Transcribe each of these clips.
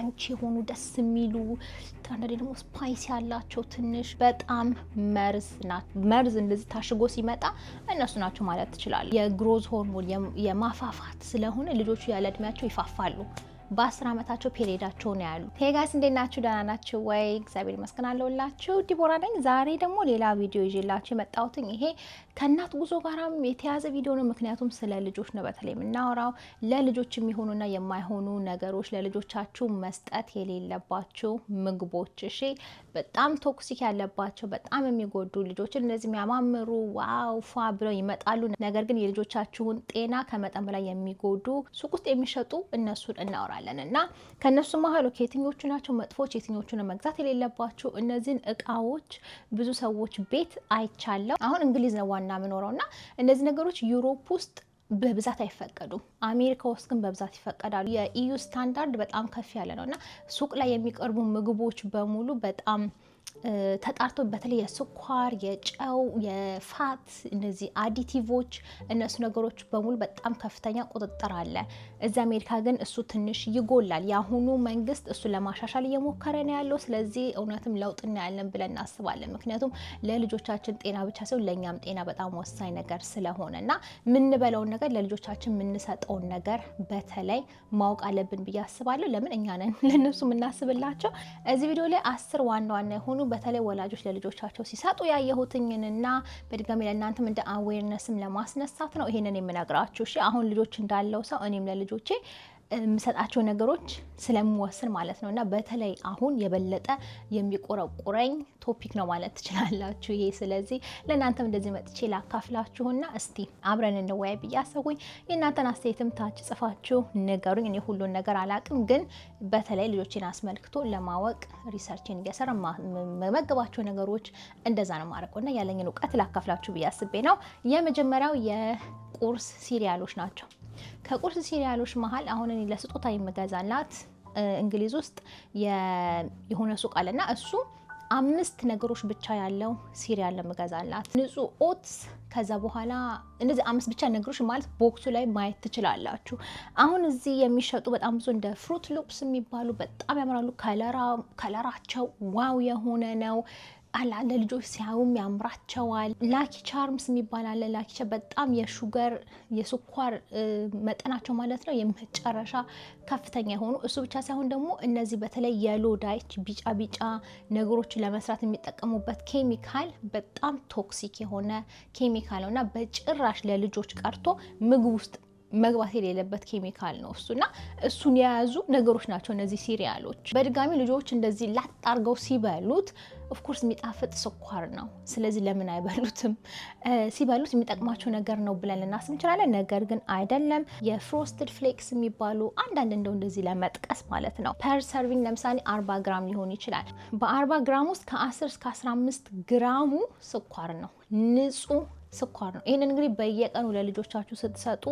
ክራንቺ የሆኑ ደስ የሚሉ አንዳንዴ ደግሞ ስፓይሲ ያላቸው ትንሽ በጣም መርዝ እንደዚህ ታሽጎ ሲመጣ እነሱ ናቸው ማለት ትችላለህ። የግሮዝ ሆርሞን የማፋፋት ስለሆነ ልጆቹ ያለ እድሜያቸው ይፋፋሉ። በ10 ዓመታቸው ፔሪዳቸው ነው ያሉ። ሄይ ጋይስ እንዴት ናችሁ? ደህና ናችሁ ወይ? እግዚአብሔር ይመስገን አለሁላችሁ። ዲቦራ ነኝ። ዛሬ ደግሞ ሌላ ቪዲዮ ይዤላችሁ የመጣሁት ይሄ ከእናት ጉዞ ጋራም የተያዘ ቪዲዮ ነው። ምክንያቱም ስለ ልጆች ነው በተለይ የምናወራው። ለልጆች የሚሆኑና የማይሆኑ ነገሮች፣ ለልጆቻችሁ መስጠት የሌለባችሁ ምግቦች፣ እሺ፣ በጣም ቶክሲክ ያለባቸው በጣም የሚጎዱ ልጆችን እንደዚህ የሚያማምሩ ዋው ፏ ብለው ይመጣሉ። ነገር ግን የልጆቻችሁን ጤና ከመጠን በላይ የሚጎዱ ሱቅ ውስጥ የሚሸጡ እነሱን እናወራለን። እና ከነሱ መሀል የትኞቹ ናቸው መጥፎች፣ የትኞቹ ነው መግዛት የሌለባችሁ? እነዚህን እቃዎች ብዙ ሰዎች ቤት አይቻለሁ። አሁን እንግሊዝ ነው ዋና የምኖረውና እነዚህ ነገሮች ዩሮፕ ውስጥ በብዛት አይፈቀዱም። አሜሪካ ውስጥ ግን በብዛት ይፈቀዳሉ። የኢዩ ስታንዳርድ በጣም ከፍ ያለ ነውና ሱቅ ላይ የሚቀርቡ ምግቦች በሙሉ በጣም ተጣርቶ በተለይ የስኳር፣ የጨው፣ የፋት እነዚህ አዲቲቮች እነሱ ነገሮች በሙሉ በጣም ከፍተኛ ቁጥጥር አለ። እዛ አሜሪካ ግን እሱ ትንሽ ይጎላል። የአሁኑ መንግስት እሱ ለማሻሻል እየሞከረ ነው ያለው። ስለዚህ እውነትም ለውጥ እናያለን ብለን እናስባለን። ምክንያቱም ለልጆቻችን ጤና ብቻ ሳይሆን ለእኛም ጤና በጣም ወሳኝ ነገር ስለሆነና የምንበላውን ነገር ለልጆቻችን የምንሰጠውን ነገር በተለይ ማወቅ አለብን ብዬ አስባለሁ። ለምን እኛ ነን ለነሱ የምናስብላቸው። እዚህ ቪዲዮ ላይ 10 ዋና ዋና የሆኑ በተለይ ወላጆች ለልጆቻቸው ሲሰጡ ያየሁትኝንና በድጋሚ ለእናንተም እንደ አዌርነስም ለማስነሳት ነው ይሄንን የምነግራችሁ። እሺ አሁን ልጆች እንዳለው ሰው እኔም ለልጆቼ የምሰጣቸው ነገሮች ስለምወስን ማለት ነው። እና በተለይ አሁን የበለጠ የሚቆረቁረኝ ቶፒክ ነው ማለት ትችላላችሁ ይሄ። ስለዚህ ለእናንተም እንደዚህ መጥቼ ላካፍላችሁና እስቲ አብረን እንወያይ ብዬ አሰብኩኝ። የእናንተን አስተያየትም ታች ጽፋችሁ ንገሩኝ። እኔ ሁሉን ነገር አላቅም፣ ግን በተለይ ልጆችን አስመልክቶ ለማወቅ ሪሰርችን እየሰራ መመገባቸው ነገሮች እንደዛ ነው ማድረግ እና ያለኝን እውቀት ላካፍላችሁ ብዬ አስቤ ነው። የመጀመሪያው የቁርስ ሲሪያሎች ናቸው። ከቁርስ ሲሪያሎች መሀል አሁን እኔ ለስጦታ የምገዛላት እንግሊዝ ውስጥ የሆነ ሱቅ አለና እሱ 5 ነገሮች ብቻ ያለው ሲሪያል ለምገዛላት ንጹህ ኦትስ። ከዛ በኋላ እነዚህ 5 ብቻ ነገሮች ማለት ቦክሱ ላይ ማየት ትችላላችሁ። አሁን እዚህ የሚሸጡ በጣም ብዙ እንደ ፍሩት ሉፕስ የሚባሉ በጣም ያምራሉ። ከለራቸው ዋው የሆነ ነው። ለልጆች ሲያዩም ያምራቸዋል። ላኪ ቻርምስ የሚባል አለ። ላኪ በጣም የስኳር መጠናቸው ማለት ነው የመጨረሻ ከፍተኛ የሆኑ እሱ ብቻ ሳይሆን ደግሞ እነዚህ በተለይ የሎ ዳይት ቢጫ ነገሮችን ለመስራት የሚጠቀሙበት ኬሚካል በጣም ቶክሲክ የሆነ ኬሚካል ነው እና በጭራሽ ለልጆች ቀርቶ ምግብ ውስጥ መግባት የሌለበት ኬሚካል ነው እሱና እሱን የያዙ ነገሮች ናቸው እነዚህ ሲሪያሎች። በድጋሚ ልጆች እንደዚህ ላጥ አድርገው ሲበሉት ኦፍኮርስ የሚጣፍጥ ስኳር ነው። ስለዚህ ለምን አይበሉትም? ሲበሉት የሚጠቅማቸው ነገር ነው ብለን ልናስብ እንችላለን። ነገር ግን አይደለም። የፍሮስትድ ፍሌክስ የሚባሉ አንዳንድ እንደዚህ ለመጥቀስ ማለት ነው ፐር ሰርቪንግ ለምሳሌ 40 ግራም ሊሆን ይችላል። በ40 ግራም ውስጥ ከ10 እስከ 15 ግራሙ ስኳር ነው፣ ንጹህ ስኳር ነው። ይሄንን እንግዲህ በየቀኑ ለልጆቻችሁ ስትሰጡ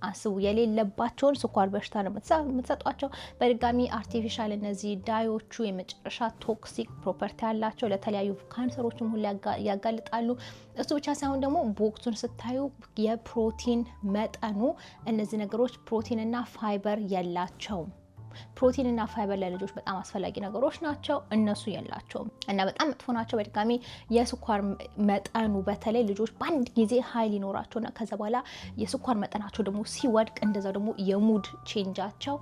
አስቡ። የሌለባቸውን ስኳር በሽታ ነው የምትሰጧቸው። በድጋሚ አርቲፊሻል እነዚህ ዳዮቹ የመጨረሻ ቶክሲክ ፕሮፐርቲ ያላቸው ለተለያዩ ካንሰሮችም ሁሉ ያጋልጣሉ። እሱ ብቻ ሳይሆን ደግሞ ቦክሱን ስታዩ የፕሮቲን መጠኑ እነዚህ ነገሮች ፕሮቲንና ፋይበር የላቸውም። ፕሮቲንና ፋይበር ለልጆች በጣም አስፈላጊ ነገሮች ናቸው፣ እነሱ የላቸውም እና በጣም መጥፎ ናቸው። በድጋሚ የስኳር መጠኑ በተለይ ልጆች በአንድ ጊዜ ኃይል ይኖራቸውና ከዛ በኋላ የስኳር መጠናቸው ደግሞ ሲወድቅ እንደዛው ደግሞ የሙድ ቼንጃቸው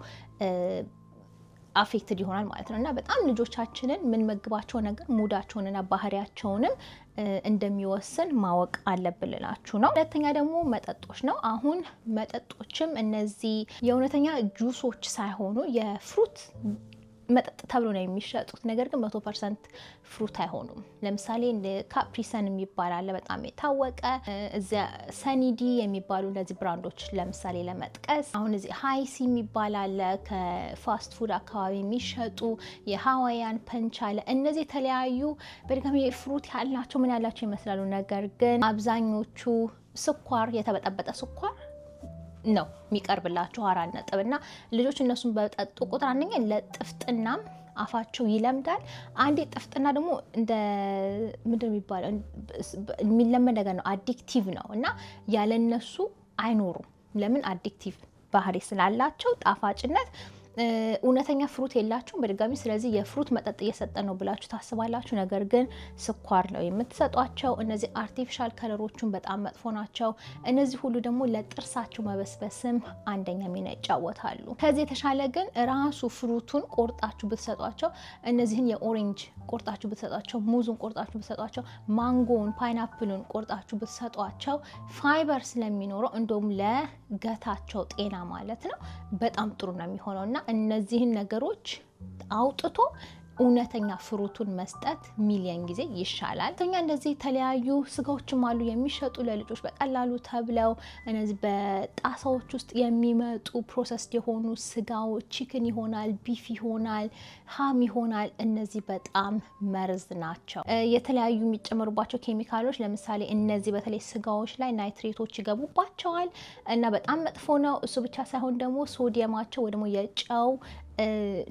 አፌክትድ ይሆናል ማለት ነው እና በጣም ልጆቻችንን የምንመግባቸው ነገር ሙዳቸውንና ባህሪያቸውንም እንደሚወስን ማወቅ አለብን ልላችሁ ነው። ሁለተኛ ደግሞ መጠጦች ነው። አሁን መጠጦችም እነዚህ የእውነተኛ ጁሶች ሳይሆኑ የፍሩት መጠጥ ተብሎ ነው የሚሸጡት። ነገር ግን 100% ፍሩት አይሆኑም። ለምሳሌ እንደ ካፕሪሰን የሚባል አለ በጣም የታወቀ። እዚያ ሰኒዲ የሚባሉ እነዚህ ብራንዶች ለምሳሌ ለመጥቀስ አሁን እዚህ ሃይሲ የሚባል አለ ከፋስት ፉድ አካባቢ የሚሸጡ የሃዋያን ፐንች አለ። እነዚህ የተለያዩ በድጋሚ ፍሩት ያላቸው ምን ያላቸው ይመስላሉ። ነገር ግን አብዛኞቹ ስኳር የተበጠበጠ ስኳር ነው የሚቀርብላቸው 4 ነጥብ እና ልጆች እነሱን በጠጡ ቁጥር አንደኛ ለጥፍጥናም አፋቸው ይለምዳል። አንዴ ጥፍጥና ደግሞ እንደ ምንድን የሚባለው የሚለመድ ነገር ነው፣ አዲክቲቭ ነው እና ያለነሱ አይኖሩም። ለምን? አዲክቲቭ ባህሪ ስላላቸው ጣፋጭነት እውነተኛ ፍሩት የላችሁም በድጋሚ። ስለዚህ የፍሩት መጠጥ እየሰጠ ነው ብላችሁ ታስባላችሁ። ነገር ግን ስኳር ነው የምትሰጧቸው። እነዚህ አርቲፊሻል ከለሮቹን በጣም መጥፎ ናቸው። እነዚህ ሁሉ ደግሞ ለጥርሳቸው መበስበስም አንደኛ ሚና ይጫወታሉ። ከዚህ የተሻለ ግን ራሱ ፍሩቱን ቆርጣችሁ ብትሰጧቸው፣ እነዚህን የኦሬንጅ ቆርጣችሁ ብትሰጧቸው፣ ሙዙን ቆርጣችሁ ብትሰጧቸው፣ ማንጎን፣ ፓይናፕሉን ቆርጣችሁ ብትሰጧቸው ፋይበር ስለሚኖረው እንደውም ለገታቸው ጤና ማለት ነው በጣም ጥሩ ነው የሚሆነው እና እነዚህን ነገሮች አውጥቶ እውነተኛ ፍሩቱን መስጠት ሚሊዮን ጊዜ ይሻላል። ተኛ እንደዚህ የተለያዩ ስጋዎችም አሉ የሚሸጡ ለልጆች በቀላሉ ተብለው እነዚህ በጣሳዎች ውስጥ የሚመጡ ፕሮሰስድ የሆኑ ስጋዎች ቺክን ይሆናል፣ ቢፍ ይሆናል፣ ሃም ይሆናል። እነዚህ በጣም መርዝ ናቸው። የተለያዩ የሚጨመሩባቸው ኬሚካሎች ለምሳሌ እነዚህ በተለይ ስጋዎች ላይ ናይትሬቶች ይገቡባቸዋል እና በጣም መጥፎ ነው። እሱ ብቻ ሳይሆን ደግሞ ሶዲየማቸው ወይ ደግሞ የጨው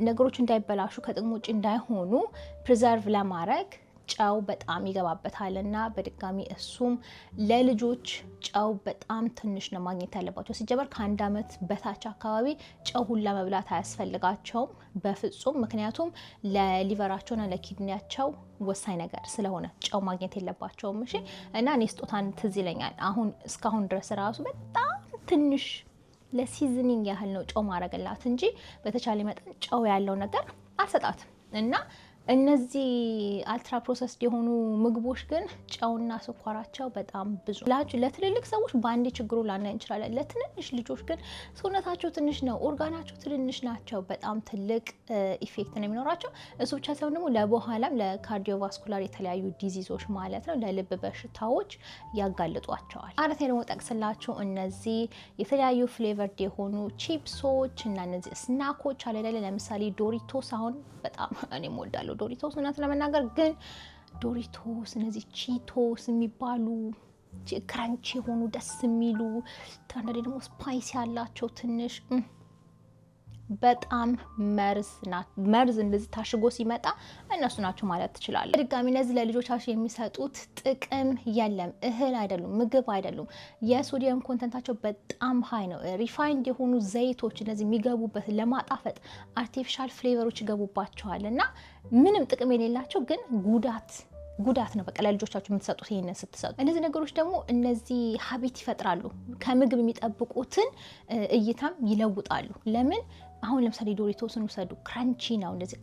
ነገሮች እንዳይበላሹ ከጥቅም ውጭ እንዳይሆኑ ፕሪዘርቭ ለማድረግ ጨው በጣም ይገባበታል እና በድጋሚ እሱም ለልጆች ጨው በጣም ትንሽ ነው ማግኘት ያለባቸው። ሲጀመር ከ1 ዓመት በታች አካባቢ ጨው ሁላ መብላት አያስፈልጋቸውም በፍጹም። ምክንያቱም ለሊቨራቸውና ለኪድኒያቸው ወሳኝ ነገር ስለሆነ ጨው ማግኘት የለባቸውም። እሺ እና እኔ ስጦታን ትዝ ይለኛል አሁን እስካሁን ድረስ ራሱ በጣም ትንሽ ለሲዝኒንግ ያህል ነው ጨው ማረግላት እንጂ በተቻለ መጠን ጨው ያለው ነገር አልሰጣትም እና እነዚህ አልትራ ፕሮሰስድ የሆኑ ምግቦች ግን ጨውና ስኳራቸው በጣም ብዙ ላችሁ። ለትልልቅ ሰዎች በአንዴ ችግሩ ላናይ እንችላለን። ለትንንሽ ልጆች ግን ሰውነታቸው ትንሽ ነው፣ ኦርጋናቸው ትንንሽ ናቸው፣ በጣም ትልቅ ኢፌክት ነው የሚኖራቸው። እሱ ብቻ ሳይሆን ደግሞ ለበኋላም ለካርዲዮቫስኩላር የተለያዩ ዲዚዞች ማለት ነው ለልብ በሽታዎች ያጋልጧቸዋል። አራት ደግሞ ጠቅስላችሁ እነዚህ የተለያዩ ፍሌቨርድ የሆኑ ቺፕሶች እና እነዚህ ስናኮች አለ ለምሳሌ ዶሪቶስ አሁን በጣም እኔ እወዳለሁ ዶሪቶስ እውነት ለመናገር ግን ዶሪቶስ እነዚህ ቺቶስ የሚባሉ ክራንቺ የሆኑ ደስ የሚሉ አንዳንዴ ደግሞ ስፓይሲ ያላቸው ትንሽ በጣም መርዝ እንደዚህ ታሽጎ ሲመጣ እነሱ ናቸው ማለት ትችላለህ። በድጋሚ እነዚህ ለልጆቻቸው የሚሰጡት ጥቅም የለም። እህል አይደሉም፣ ምግብ አይደሉም። የሶዲየም ኮንተንታቸው በጣም ሀይ ነው። ሪፋይንድ የሆኑ ዘይቶች እነዚህ የሚገቡበት ለማጣፈጥ አርቲፊሻል ፍሌቨሮች ይገቡባቸዋል እና ምንም ጥቅም የሌላቸው ግን ጉዳት ነው። በቃ ለልጆቻችሁ የምትሰጡት ይሄንን ስትሰጡ እነዚህ ነገሮች ደግሞ እነዚህ ሀቢት ይፈጥራሉ። ከምግብ የሚጠብቁትን እይታም ይለውጣሉ። ለምን አሁን ለምሳሌ ዶሪቶስን ውሰዱ። ክራንቺ ነው፣ እንደዚህ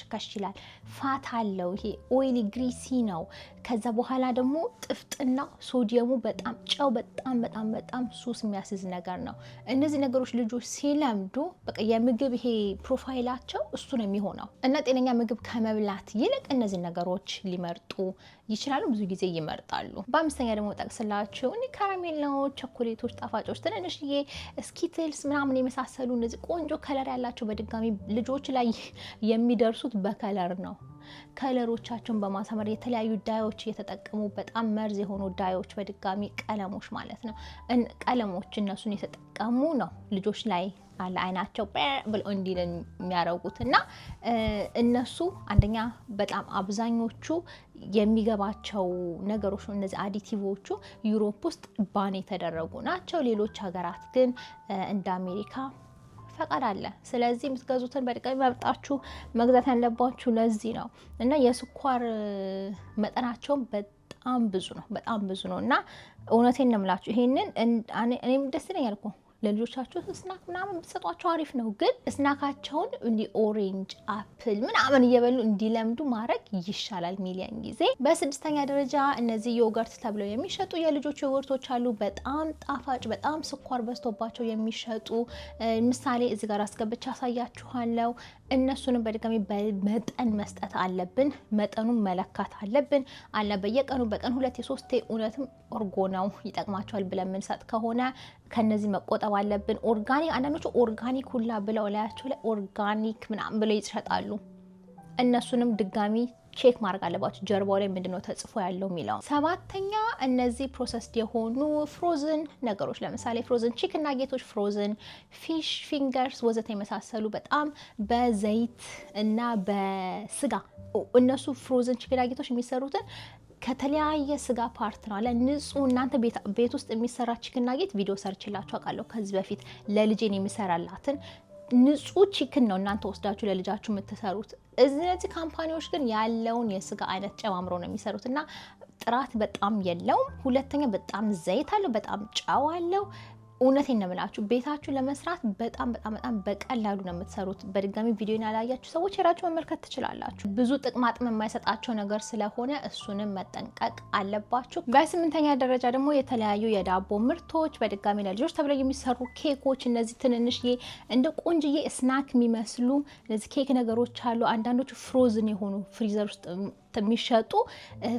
ከሽ ይላል፣ ፋት አለው፣ ይሄ ኦይሊ ግሪሲ ነው። ከዛ በኋላ ደግሞ ጥፍጥና ሶዲየሙ በጣም ጨው በጣም ሱስ የሚያስይዝ ነገር ነው። እነዚህ ነገሮች ልጆች ሲለምዱ በቃ የምግብ ይሄ ፕሮፋይላቸው እሱ ነው የሚሆነው እና ጤነኛ ምግብ ከመብላት ይልቅ እነዚህ ነገሮች ሊመርጡ ይችላሉ። ብዙ ጊዜ ይመርጣሉ። በአምስተኛ ደግሞ ጠቅስላችሁ እኔ ካራሜላዎች፣ ቸኮሌቶች፣ ጣፋጮች ትንንሽዬ ስኪትልስ ምናምን የመሳሰሉ እነዚህ ቆንጆ ከለር ያላቸው በድጋሚ ልጆች ላይ የሚደርሱት በከለር ነው። ከለሮቻቸውን በማሳመር የተለያዩ ዳዮች እየተጠቀሙ በጣም መርዝ የሆኑ ዳዮች በድጋሚ ቀለሞች ማለት ነው። ቀለሞች እነሱን የተጠቀሙ ነው ልጆች ላይ አለ አይናቸው ብለው እንዲል የሚያረጉት እና እነሱ አንደኛ በጣም አብዛኞቹ የሚገባቸው ነገሮች ነው። እነዚህ አዲቲቮቹ ዩሮፕ ውስጥ ባን የተደረጉ ናቸው። ሌሎች ሀገራት ግን እንደ አሜሪካ ፈቃድ አለ። ስለዚህ የምትገዙትን በድጋሚ መርጣችሁ መግዛት ያለባችሁ ለዚህ ነው እና የስኳር መጠናቸውን በጣም ብዙ ነው እና እውነቴን ነው የምላችሁ ይሄንን እኔም ደስ ይለኛል እኮ ለልጆቻችሁ ስናክ ምናምን ብትሰጧቸው አሪፍ ነው። ግን ስናካቸውን እንዲ ኦሬንጅ አፕል ምናምን እየበሉ እንዲለምዱ ማድረግ ይሻላል ሚሊዮን ጊዜ። በስድስተኛ ደረጃ እነዚህ ዮገርት ተብለው የሚሸጡ የልጆች ዮገርቶች አሉ። በጣም ጣፋጭ በጣም ስኳር በዝቶባቸው የሚሸጡ ምሳሌ እዚህ ጋር አስገብቻ አሳያችኋለሁ። እነሱንም በድጋሚ በመጠን መስጠት አለብን። መጠኑን መለካት አለብን አለ በየቀኑ በቀን 2-3 እውነትም ኦርጎ ነው ይጠቅማቸዋል ብለን የምንሰጥ ከሆነ ከነዚህ መቆጠብ አለብን። ኦርጋኒክ አንዳንዶቹ ኦርጋኒክ ሁላ ብለው ላያቸው ላይ ኦርጋኒክ ምናምን ብለው ይሸጣሉ። እነሱንም ድጋሚ ቼክ ማድረግ አለባችሁ ጀርባው ላይ ምንድነው ተጽፎ ያለው የሚለው። ሰባተኛ እነዚህ ፕሮሰስድ የሆኑ ፍሮዝን ነገሮች ለምሳሌ ፍሮዝን ቺክን ናጌቶች፣ ፍሮዝን ፊሽ ፊንገርስ ወዘተ የመሳሰሉ በጣም በዘይት እና በስጋ እነሱ ፍሮዝን ቺክን ናጌቶች የሚሰሩትን ከተለያየ ስጋ ፓርት ነው አለ ንጹህ። እናንተ ቤት ውስጥ የሚሰራ ቺክን ናጌት ቪዲዮ ሰርችላችሁ አውቃለሁ ከዚህ በፊት ለልጄን የሚሰራላትን ንጹህ ቺክን ነው እናንተ ወስዳችሁ ለልጃችሁ የምትሰሩት። እነዚህ ካምፓኒዎች ግን ያለውን የስጋ አይነት ጨማምሮ ነው የሚሰሩት እና ጥራት በጣም የለውም። ሁለተኛ በጣም ዘይት አለው፣ በጣም ጨው አለው። እውነቴን ነው የምላችሁ ቤታችሁ ለመስራት በጣም በቀላሉ ነው የምትሰሩት። በድጋሚ ቪዲዮን ያላያችሁ ሰዎች ሄዳችሁ መመልከት ትችላላችሁ። ብዙ ጥቅማጥም የማይሰጣቸው ነገር ስለሆነ እሱንም መጠንቀቅ አለባችሁ። በስምንተኛ ደረጃ ደግሞ የተለያዩ የዳቦ ምርቶች፣ በድጋሚ ለልጆች ተብለው የሚሰሩ ኬኮች፣ እነዚህ ትንንሽዬ እንደ ቆንጅዬ ስናክ የሚመስሉ እነዚህ ኬክ ነገሮች አሉ። አንዳንዶቹ ፍሮዝን የሆኑ ፍሪዘር ውስጥ የሚሸጡ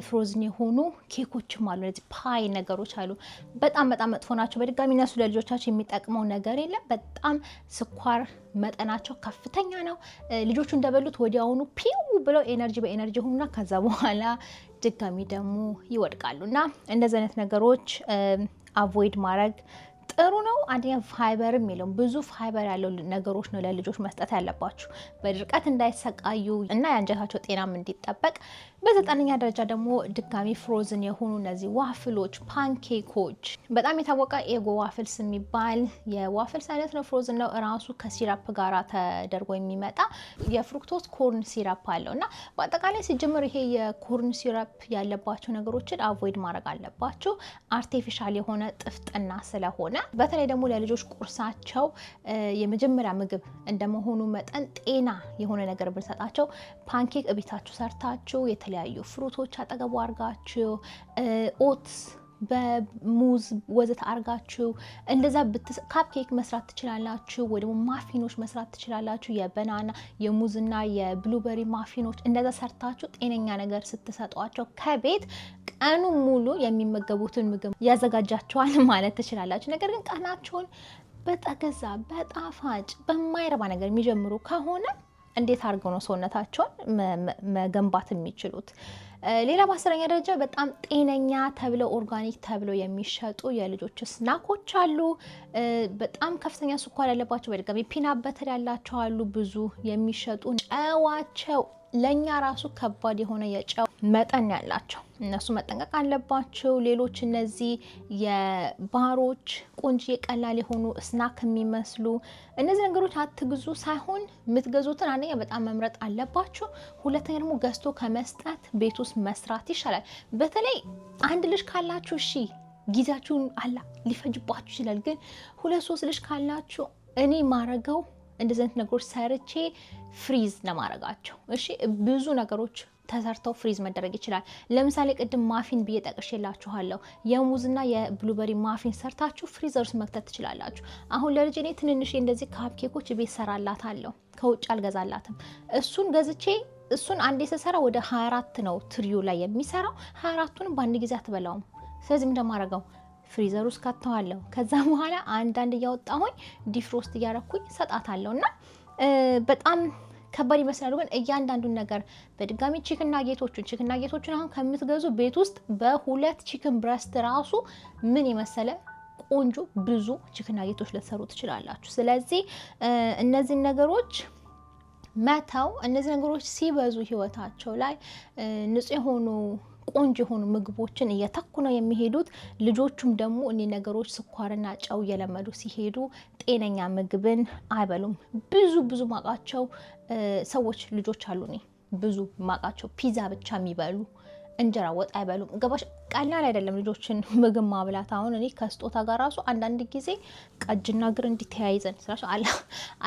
ፍሮዝን የሆኑ ኬኮችም አሉ። እነዚህ ፓይ ነገሮች አሉ። በጣም መጥፎ ናቸው። በድጋሚ እነሱ ለልጆቻቸው የሚጠቅመው ነገር የለም። በጣም ስኳር መጠናቸው ከፍተኛ ነው። ልጆቹ እንደበሉት ወዲያውኑ ፒው ብለው ኤነርጂ በኤነርጂ ሆኑና ከዛ በኋላ ድጋሚ ደግሞ ይወድቃሉ እና እንደዚህ አይነት ነገሮች አቮይድ ማድረግ ጥሩ ነው። አንደኛ ፋይበርም የለውም። ብዙ ፋይበር ያለው ነገሮች ነው ለልጆች መስጠት ያለባችሁ በድርቀት እንዳይሰቃዩ እና የአንጀታቸው ጤናም እንዲጠበቅ። በዘጠነኛ ደረጃ ደግሞ ድጋሚ ፍሮዝን የሆኑ እነዚህ ዋፍሎች፣ ፓንኬኮች በጣም የታወቀ ኤጎ ዋፍልስ የሚባል የዋፍልስ አይነት ነው። ፍሮዝን ነው እራሱ ከሲራፕ ጋር ተደርጎ የሚመጣ የፍሩክቶስ ኮርን ሲራፕ አለው እና በአጠቃላይ ሲጀምር ይሄ የኮርን ሲራፕ ያለባቸው ነገሮችን አቮይድ ማድረግ አለባቸው። አርቲፊሻል የሆነ ጥፍጥና ስለሆነ በተለይ ደግሞ ለልጆች ቁርሳቸው የመጀመሪያ ምግብ እንደመሆኑ መጠን ጤና የሆነ ነገር ብንሰጣቸው ፓንኬክ እቤታችሁ ሰርታችሁ የተለያዩ ፍሩቶች አጠገቡ አርጋችሁ ኦትስ በሙዝ ወዘተ አርጋችሁ እንደዛ ካፕኬክ መስራት ትችላላችሁ። ወይ ደግሞ ማፊኖች መስራት ትችላላችሁ። የበናና የሙዝና የብሉበሪ ማፊኖች እንደዛ ሰርታችሁ ጤነኛ ነገር ስትሰጧቸው ከቤት ቀኑ ሙሉ የሚመገቡትን ምግብ ያዘጋጃቸዋል ማለት ትችላላችሁ። ነገር ግን ቀናቸውን በጠገዛ በጣፋጭ በማይረባ ነገር የሚጀምሩ ከሆነ እንዴት አድርገው ነው ሰውነታቸውን መገንባት የሚችሉት? ሌላ በአስረኛ ደረጃ በጣም ጤነኛ ተብለው ኦርጋኒክ ተብለው የሚሸጡ የልጆች ስናኮች አሉ። በጣም ከፍተኛ ስኳር ያለባቸው በድጋሚ ፒናት በተር ያላቸው አሉ። ብዙ የሚሸጡ ጨዋቸው ለኛ ራሱ ከባድ የሆነ የጨው መጠን ያላቸው እነሱ መጠንቀቅ አለባቸው። ሌሎች እነዚህ የባሮች ቆንጆ ቀላል የሆኑ ስናክ የሚመስሉ እነዚህ ነገሮች አትግዙ ሳይሆን የምትገዙትን አንደኛ በጣም መምረጥ አለባችሁ። ሁለተኛ ደግሞ ገዝቶ ከመስጠት ቤት ውስጥ መስራት ይሻላል። በተለይ አንድ ልጅ ካላችሁ እሺ ጊዜያችሁን አላ ሊፈጅባችሁ ይችላል። ግን 2-3 ልጅ ካላችሁ እኔ ማረገው እንደዚህ አይነት ነገሮች ሰርቼ ፍሪዝ ለማረጋቸው። እሺ ብዙ ነገሮች ተሰርተው ፍሪዝ መደረግ ይችላል። ለምሳሌ ቅድም ማፊን ብዬ ጠቅሼላችኋለሁ። የሙዝና የብሉበሪ ማፊን ሰርታችሁ ፍሪዘር ውስጥ መክተት ትችላላችሁ። አሁን ለልጅ እኔ ትንንሽ እንደዚህ ካፕኬኮች ቤት ሰራላታለሁ። ከውጭ አልገዛላትም። እሱን ገዝቼ እሱን አንዴ ስሰራ ወደ 24 ነው ትሪዩ ላይ የሚሰራው። 24ቱንም በአንድ ጊዜ አትበላውም። ስለዚህ እንደማረገው ፍሪዘር ውስጥ ከተዋለሁ። ከዛ በኋላ አንዳንድ እያወጣሁኝ ዲፍሮስት እያረኩኝ ሰጣታለሁ እና በጣም ከባድ ይመስላል። ግን እያንዳንዱን ነገር በድጋሚ ቺክን ናጌቶችን አሁን ከምትገዙ ቤት ውስጥ በሁለት ቺክን ብረስት ራሱ ምን የመሰለ ቆንጆ ብዙ ቺክን ናጌቶች ልትሰሩ ትችላላችሁ። ስለዚህ እነዚህ ነገሮች መተው፣ እነዚህ ነገሮች ሲበዙ ህይወታቸው ላይ ንጹህ የሆኑ ቆንጆ የሆኑ ምግቦችን እየተኩ ነው የሚሄዱት። ልጆቹም ደግሞ እነዚህ ነገሮች ስኳርና ጨው እየለመዱ ሲሄዱ ጤነኛ ምግብን አይበሉም። ብዙ ማቃቸው ሰዎች ልጆች አሉ። እኔ ብዙ ማቃቸው ፒዛ ብቻ የሚበሉ እንጀራ ወጥ አይበሉም። ገባሽ? ቀላል አይደለም ልጆችን ምግብ ማብላት። አሁን እኔ ከስጦታ ጋር ራሱ አንዳንድ ጊዜ ቀጅና እግር እንዲተያይዘን ስላሽ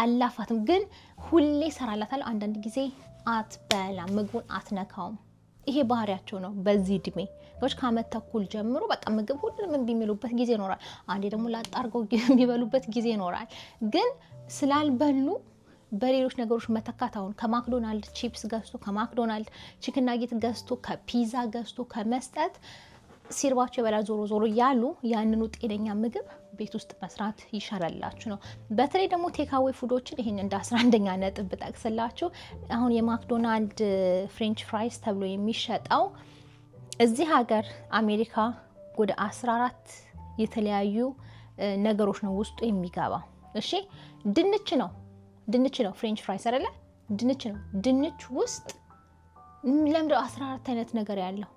አላፋትም፣ ግን ሁሌ ሰራላታለሁ። አንዳንድ ጊዜ አትበላም፣ ምግቡን አትነካውም። ይሄ ባህሪያቸው ነው። በዚህ እድሜ ከዓመት ተኩል ጀምሮ በቃ ምግብ ሁሉንም እምቢ የሚሉበት ጊዜ ይኖራል። አንዴ ደግሞ ላጣርገው የሚበሉበት ጊዜ ይኖራል። ግን ስላልበሉ በሌሎች ነገሮች መተካት፣ አሁን ከማክዶናልድ ቺፕስ ገዝቶ ከማክዶናልድ ቺክን ናጌት ገዝቶ ከፒዛ ገዝቶ ከመስጠት ሲርባቸው የበላ ዞሮ ያሉ ያንኑ ጤነኛ ምግብ ቤት ውስጥ መስራት ይሻላላችሁ ነው። በተለይ ደግሞ ቴካዌ ፉዶችን ይሄን እንደ 11ኛ ነጥብ ብጠቅስላችሁ አሁን የማክዶናልድ ፍሬንች ፍራይስ ተብሎ የሚሸጠው እዚህ ሀገር አሜሪካ ወደ 14 የተለያዩ ነገሮች ነው ውስጡ የሚገባው። እሺ ድንች ነው ፍሬንች ፍራይስ አይደለ? ድንች ነው። ድንች ውስጥ ለምንድነው 14 አይነት ነገር ያለው?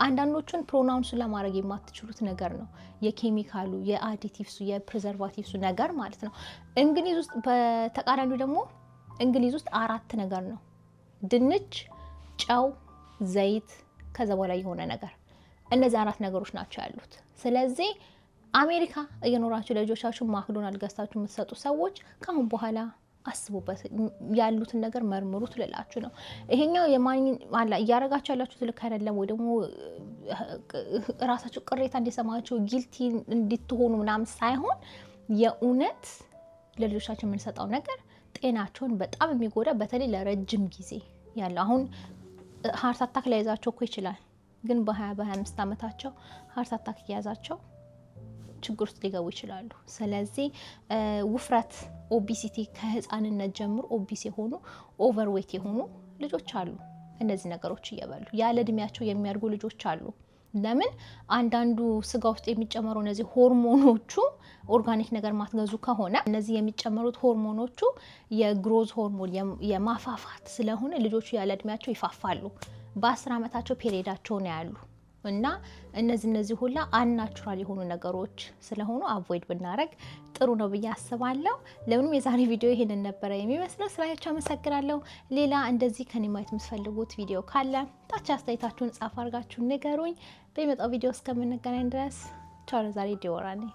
አንዳንዶቹን ፕሮናውንስ ለማድረግ የማትችሉት ነገር ነው። የኬሚካሉ የአዲቲቭሱ የፕሪዘርቫቲቭሱ ነገር ማለት ነው። እንግሊዝ ውስጥ በተቃራኒው ደግሞ እንግሊዝ ውስጥ 4 ነገር ነው። ድንች፣ ጨው፣ ዘይት ከዛ በኋላ የሆነ ነገር። እነዚህ 4 ነገሮች ናቸው ያሉት። ስለዚህ አሜሪካ እየኖራችሁ ለልጆቻችሁ ማክዶናልድ ገዝታችሁ የምትሰጡ ሰዎች ካሁን በኋላ አስቡበት፣ ያሉትን ነገር መርምሩ ትልላችሁ ነው። ይሄኛው የማን አላ እያረጋችሁ ያላችሁት ልክ አይደለም ወይ ደግሞ ራሳችሁ ቅሬታ እንዲሰማችሁ ጊልቲ እንድትሆኑ ምናምን ሳይሆን የእውነት ለልጆቻችሁ የምንሰጠው ነገር ጤናቸውን በጣም የሚጎዳ በተለይ ለረጅም ጊዜ ያለው አሁን ሃርት አታክ ሊያዛቸው እኮ ይችላል፣ ግን በ20-25 ዓመታቸው ሃርት አታክ ያዛቸው ችግር ውስጥ ሊገቡ ይችላሉ። ስለዚህ ውፍረት ኦቢሲቲ ከህፃንነት ጀምሮ ኦቢስ የሆኑ ኦቨርዌት የሆኑ ልጆች አሉ። እነዚህ ነገሮች እየበሉ ያለ እድሜያቸው የሚያድጉ ልጆች አሉ። ለምን አንዳንዱ ስጋ ውስጥ የሚጨመሩ እነዚህ ሆርሞኖቹ ኦርጋኒክ ነገር ማትገዙ ከሆነ እነዚህ የሚጨመሩት ሆርሞኖቹ የግሮዝ ሆርሞን የማፋፋት ስለሆነ ልጆቹ ያለ እድሜያቸው ይፋፋሉ። በ10 ዓመታቸው ፔሪዳቸው ነው ያሉ እና እነዚህ ሁላ አንናቹራል የሆኑ ነገሮች ስለሆኑ አቮይድ ብናረግ ጥሩ ነው ብዬ አስባለሁ። ለምንም የዛሬ ቪዲዮ ይሄንን ነበር የሚመስለው። ስላያችሁ አመሰግናለሁ። ሌላ እንደዚህ ከኔ ማየት የምትፈልጉት ቪዲዮ ካለ ታች አስተያየታችሁን ጻፍ አድርጋችሁ ንገሩኝ። በሚመጣው ቪዲዮ እስከምንገናኝ ድረስ ቻው። ለዛሬ ዲዮራ ነኝ።